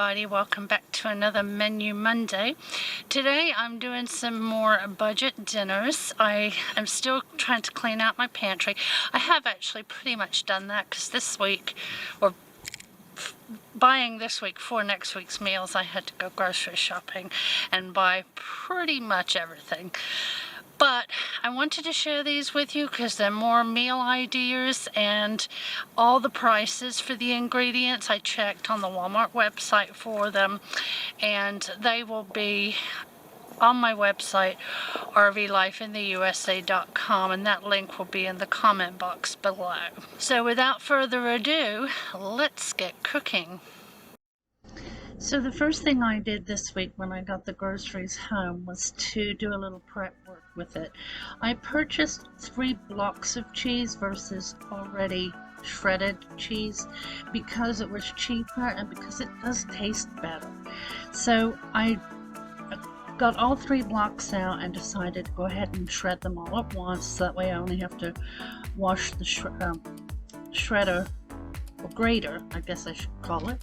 everybody, welcome back to another Menu Monday. Today I'm doing some more budget dinners. I am still trying to clean out my pantry. I have actually pretty much done that because this week, or buying this week for next week's meals, I had to go grocery shopping and buy pretty much everything. But I wanted to share these with you because they're more meal ideas, and all the prices for the ingredients I checked on the Walmart website for them, and they will be on my website, rvlifeintheusa.com, and that link will be in the comment box below. So without further ado, let's get cooking. So the first thing I did this week when I got the groceries home was to do a little prep work with it. I purchased 3 blocks of cheese versus already shredded cheese because it was cheaper and because it does taste better. So I got all 3 blocks out and decided to go ahead and shred them all at once, so that way I only have to wash the shredder, or grater, I guess I should call it,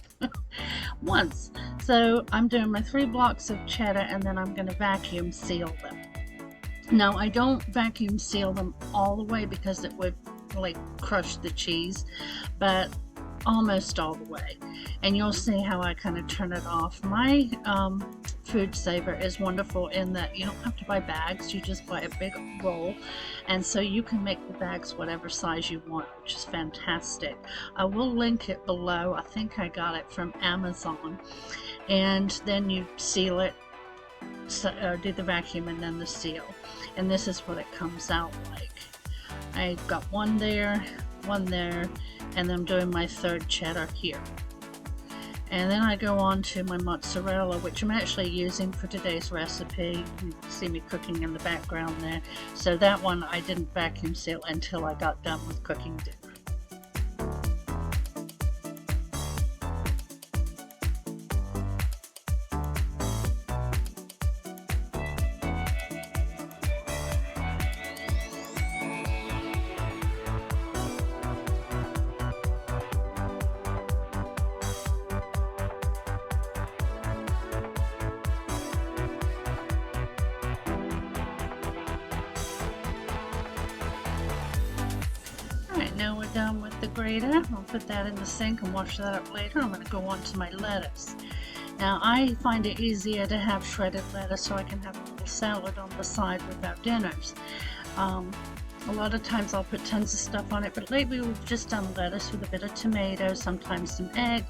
once. So I'm doing my 3 blocks of cheddar, and then I'm going to vacuum seal them. Now I don't vacuum seal them all the way because it would like crush the cheese, but almost all the way, and you'll see how I kind of turn it off. My food saver is wonderful in that you don't have to buy bags, you just buy a big roll, and so you can make the bags whatever size you want, which is fantastic. I will link it below. I think I got it from Amazon, and then you seal it, do the vacuum and then the seal, and this is what it comes out like. I got one there, and I'm doing my 3rd cheddar here. And then I go on to my mozzarella, which I'm actually using for today's recipe. You see me cooking in the background there. So that one I didn't vacuum seal until I got done with cooking dinner. Now we're done with the grater. I'll put that in the sink and wash that up later. I'm going to go on to my lettuce. Now I find it easier to have shredded lettuce so I can have a little salad on the side with our dinners. A lot of times I'll put tons of stuff on it, but lately we've just done lettuce with a bit of tomato, sometimes some egg,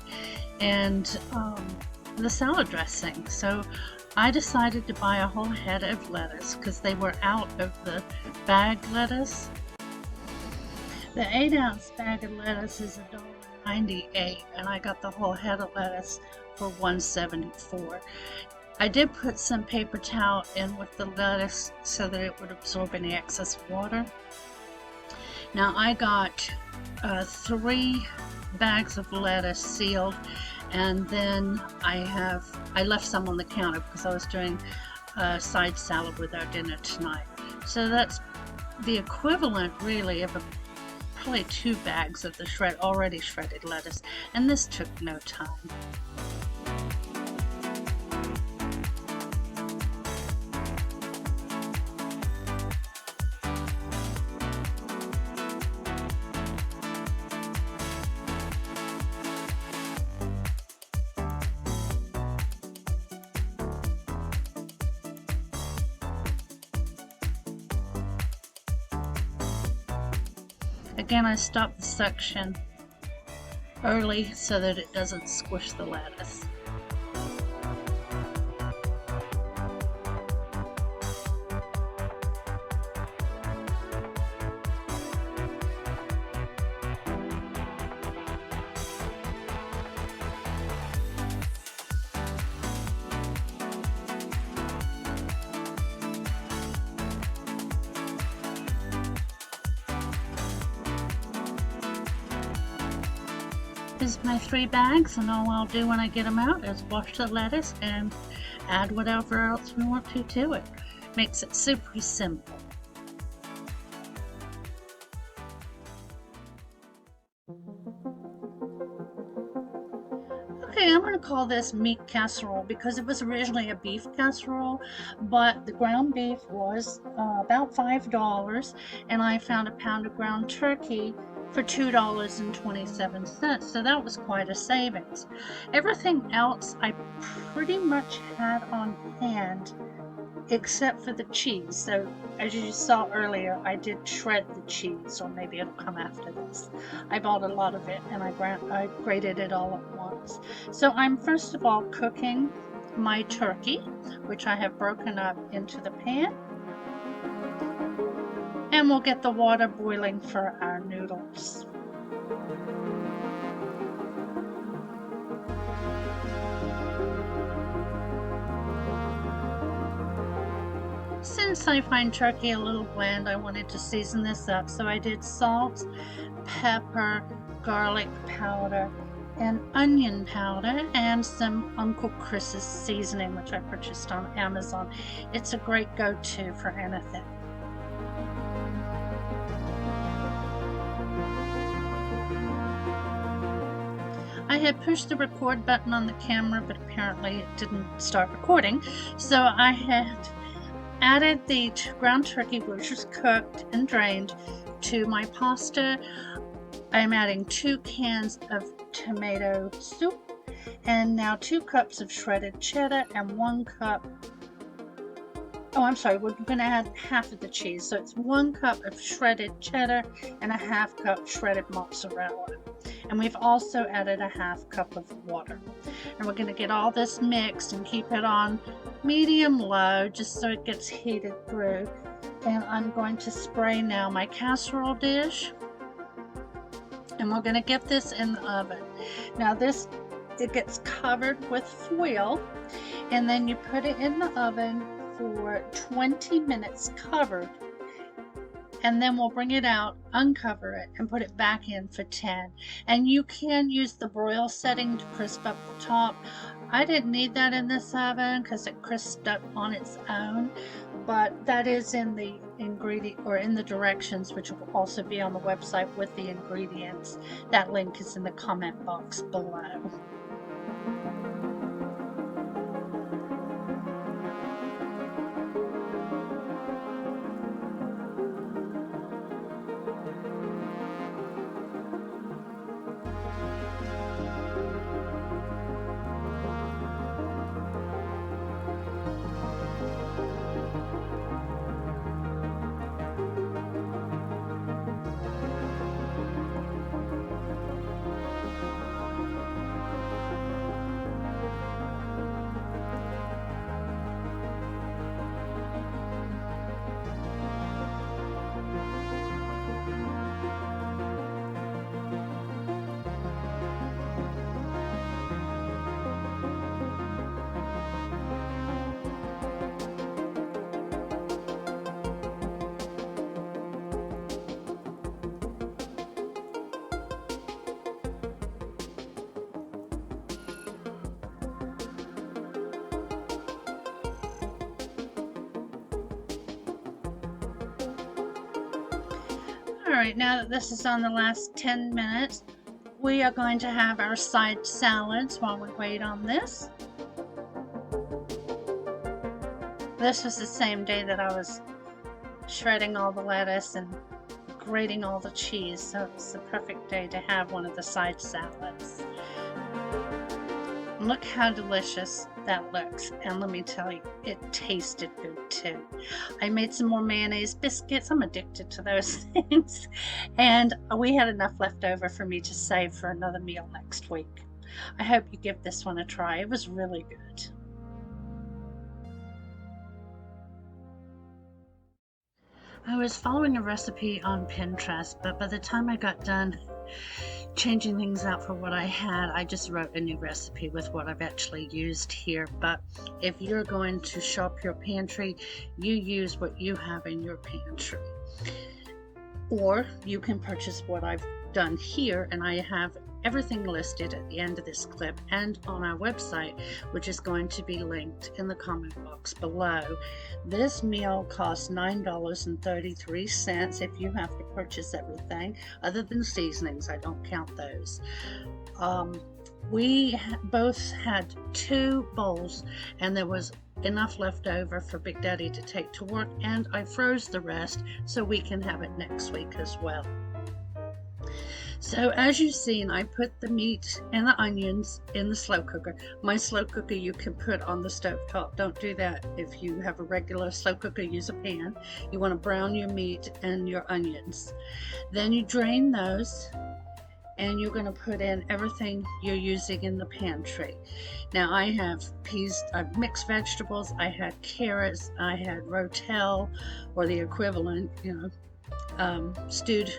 and the salad dressing. So I decided to buy a whole head of lettuce because they were out of the bag lettuce. The 8-ounce bag of lettuce is $1.98, and I got the whole head of lettuce for $1.74. I did put some paper towel in with the lettuce so that it would absorb any excess water. Now I got 3 bags of lettuce sealed, and then I left some on the counter because I was doing a side salad with our dinner tonight. So that's the equivalent really of probably 2 bags of the already shredded lettuce, and this took no time. Again, I stopped the suction early so that it doesn't squish the lettuce. Here's my 3 bags, and all I'll do when I get them out is wash the lettuce and add whatever else we want to it. Makes it super simple. Okay, I'm going to call this meat casserole because it was originally a beef casserole, but the ground beef was about $5, and I found a pound of ground turkey for $2.27, so that was quite a savings. Everything else I pretty much had on hand except for the cheese. So as you saw earlier, I did shred the cheese, or maybe it'll come after this. I bought a lot of it and I grated it all at once. So I'm first of all cooking my turkey, which I have broken up into the pan, and we'll get the water boiling for our noodles. Since I find turkey a little bland, I wanted to season this up, so I did salt, pepper, garlic powder, and onion powder, and some Uncle Chris's seasoning, which I purchased on Amazon. It's a great go-to for anything. I had pushed the record button on the camera, but apparently it didn't start recording, so I had added the ground turkey, which was cooked and drained, to my pasta. I'm adding 2 cans of tomato soup, and now 2 cups of shredded cheddar and 1 cup, we're going to add half of the cheese, so it's 1 cup of shredded cheddar and a half cup shredded mozzarella. And we've also added a half cup of water. And we're going to get all this mixed and keep it on medium low just so it gets heated through. And I'm going to spray now my casserole dish, and we're going to get this in the oven. Now it gets covered with foil, and then you put it in the oven for 20 minutes covered, and then we'll bring it out, uncover it, and put it back in for 10. And you can use the broil setting to crisp up the top. I didn't need that in this oven because it crisped up on its own, but that is in the ingredient, or in the directions, which will also be on the website with the ingredients. That link is in the comment box below. Alright, now that this is on the last 10 minutes, we are going to have our side salads while we wait on this. This was the same day that I was shredding all the lettuce and grating all the cheese, so it's the perfect day to have one of the side salads. Look how delicious that looks, and let me tell you, it tasted good too. I made some more mayonnaise biscuits. I'm addicted to those things, and we had enough left over for me to save for another meal next week. I hope you give this one a try. It was really good. I was following a recipe on Pinterest, but by the time I got done changing things out for what I had, I just wrote a new recipe with what I've actually used here. But if you're going to shop your pantry, you use what you have in your pantry, or you can purchase what I've done here, and I have everything listed at the end of this clip and on our website, which is going to be linked in the comment box below. This meal costs $9.33 if you have to purchase everything other than seasonings. I don't count those. We both had 2 bowls, and there was enough left over for Big Daddy to take to work, and I froze the rest so we can have it next week as well. So as you've seen, I put the meat and the onions in the slow cooker. My slow cooker you can put on the stove top. Don't do that if you have a regular slow cooker. Use a pan. You want to brown your meat and your onions. Then you drain those, and you're going to put in everything you're using in the pantry. Now I have mixed vegetables, I had carrots, I had rotel, or the equivalent, stewed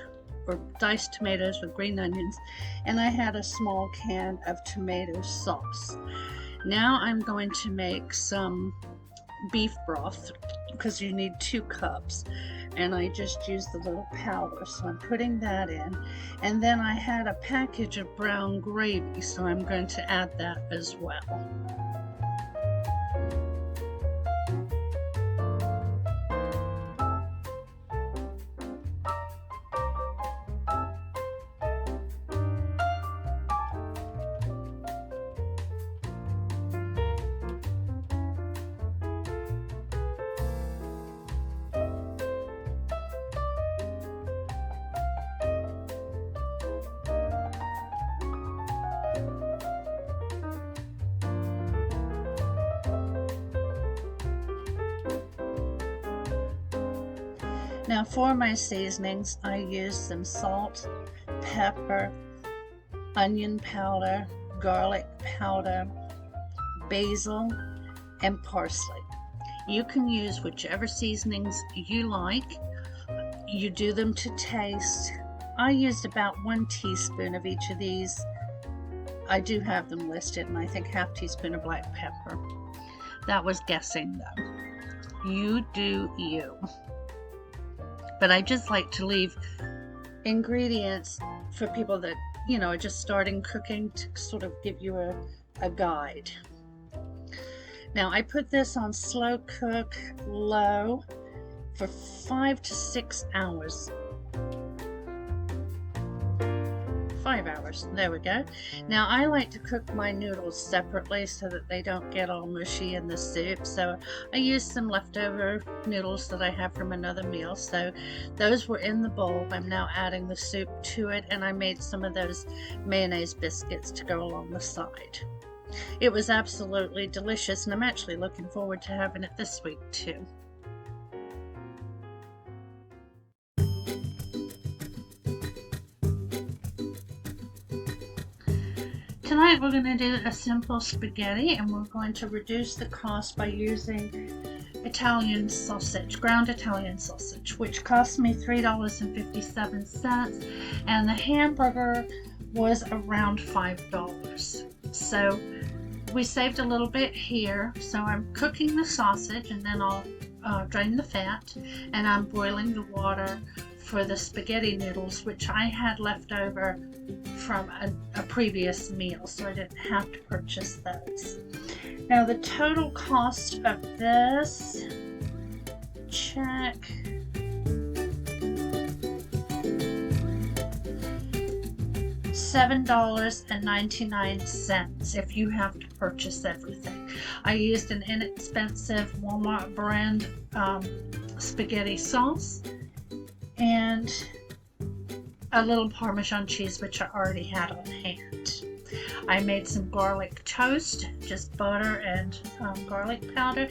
or diced tomatoes with green onions, and I had a small can of tomato sauce. Now I'm going to make some beef broth because you need 2 cups, and I just used the little powder, so I'm putting that in. And then I had a package of brown gravy, so I'm going to add that as well. Now for my seasonings, I used some salt, pepper, onion powder, garlic powder, basil, and parsley. You can use whichever seasonings you like. You do them to taste. I used about 1 teaspoon of each of these. I do have them listed, and I think ½ teaspoon of black pepper. That was guessing though. You do you. But I just like to leave ingredients for people that, are just starting cooking, to sort of give you a guide. Now I put this on slow cook, low, for 5 to 6 hours. 5 hours, there we go. Now I like to cook my noodles separately so that they don't get all mushy in the soup. So I used some leftover noodles that I have from another meal. So those were in the bowl. I'm now adding the soup to it, and I made some of those mayonnaise biscuits to go along the side. It was absolutely delicious, and I'm actually looking forward to having it this week too. Tonight we're going to do a simple spaghetti, and we're going to reduce the cost by using Italian sausage, ground Italian sausage, which cost me $3.57, and the hamburger was around $5. So we saved a little bit here. So I'm cooking the sausage, and then I'll drain the fat, and I'm boiling the water for the spaghetti noodles, which I had left over from a previous meal, so I didn't have to purchase those. Now the total cost of this, check, $7.99 if you have to purchase everything. I used an inexpensive Walmart brand spaghetti sauce, and a little Parmesan cheese, which I already had on hand. I made some garlic toast, just butter and garlic powder,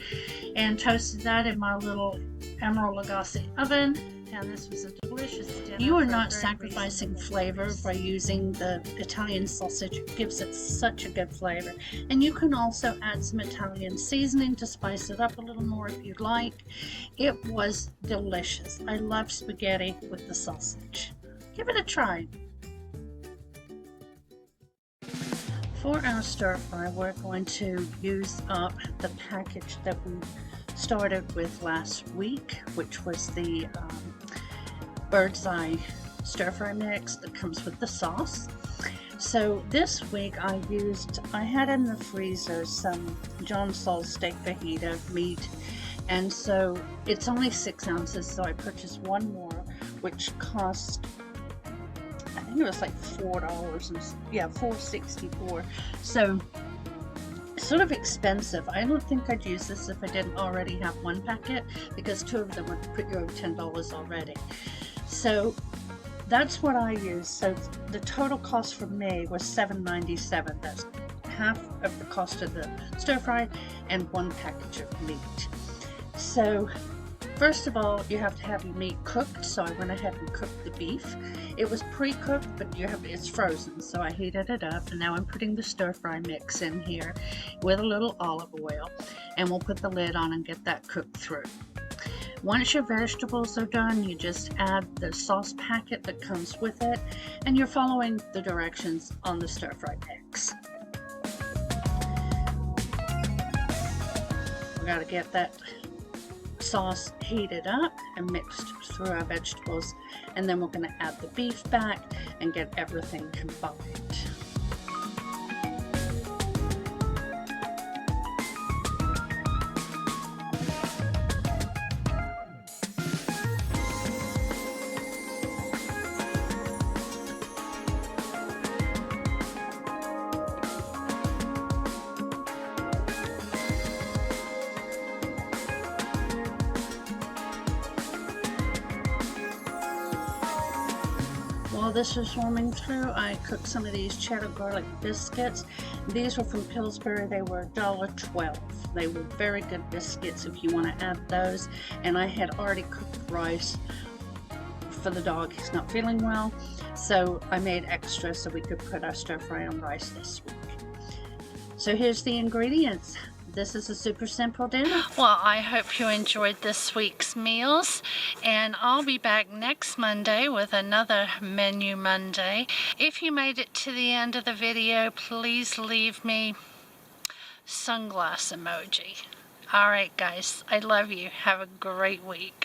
and toasted that in my little Emerald Lagasse oven. And this was a delicious dinner. You are not sacrificing flavor by using the Italian sausage. It gives it such a good flavor. And you can also add some Italian seasoning to spice it up a little more if you'd like. It was delicious. I love spaghetti with the sausage. Give it a try. For our stir fry, we're going to use up the package that we started with last week, which was the bird's eye stir fry mix that comes with the sauce. So this week I had in the freezer some John Saul's steak fajita meat, and so it's only 6 ounces, so I purchased one more, which cost, I think it was like $4 and yeah, $4.64. So sort of expensive. I don't think I'd use this if I didn't already have one packet, because 2 of them would put you over $10 already. So that's what I use. So the total cost for me was $7.97. That's half of the cost of the stir fry and 1 package of meat. So first of all, you have to have your meat cooked, so I went ahead and cooked the beef. It was pre-cooked, but it's frozen, so I heated it up, and now I'm putting the stir-fry mix in here with a little olive oil, and we'll put the lid on and get that cooked through. Once your vegetables are done, you just add the sauce packet that comes with it, and you're following the directions on the stir-fry mix. We gotta get that sauce heated up and mixed through our vegetables, and then we're going to add the beef back and get everything combined. While this was warming through, I cooked some of these cheddar garlic biscuits. These were from Pillsbury. They were $1.12. They were very good biscuits if you want to add those. And I had already cooked rice for the dog. He's not feeling well, so I made extra so we could put our stir fry on rice this week. So here's the ingredients. This is a super simple dinner. Well, I hope you enjoyed this week's meals, and I'll be back next Monday with another Menu Monday. If you made it to the end of the video, please leave me sunglass emoji. All right, guys, I love you. Have a great week.